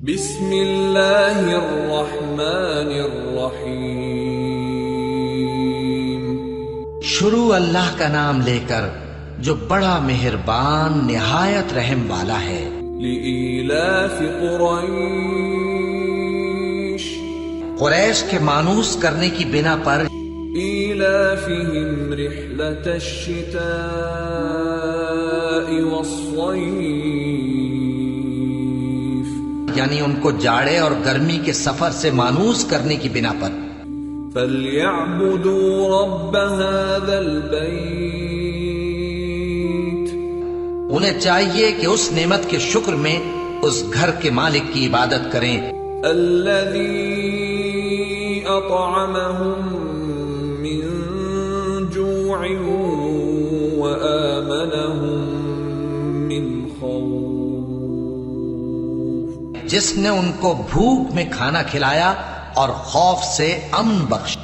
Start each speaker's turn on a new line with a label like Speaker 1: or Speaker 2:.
Speaker 1: بسم اللہ الرحمن الرحیم۔
Speaker 2: شروع اللہ کا نام لے کر جو بڑا مہربان نہایت رحم والا ہے۔
Speaker 1: لإیلاف قریش،
Speaker 2: قریش کے مانوس کرنے کی بنا پر
Speaker 1: ایلافہم رحلۃ الشتاء والصیف،
Speaker 2: یعنی ان کو جاڑے اور گرمی کے سفر سے مانوس کرنے کی بنا پر۔
Speaker 1: فَلْيَعْبُدُوا رَبَّ هَذَا الْبَيْتِ،
Speaker 2: انہیں چاہیے کہ اس نعمت کے شکر میں اس گھر کے مالک کی عبادت کریں،
Speaker 1: الَّذِي أَطْعَمَهُم مِّن جُوعٍ وَآمَنَهُم مِّن خَوْفٍ،
Speaker 2: جس نے ان کو بھوک میں کھانا کھلایا اور خوف سے امن بخشا۔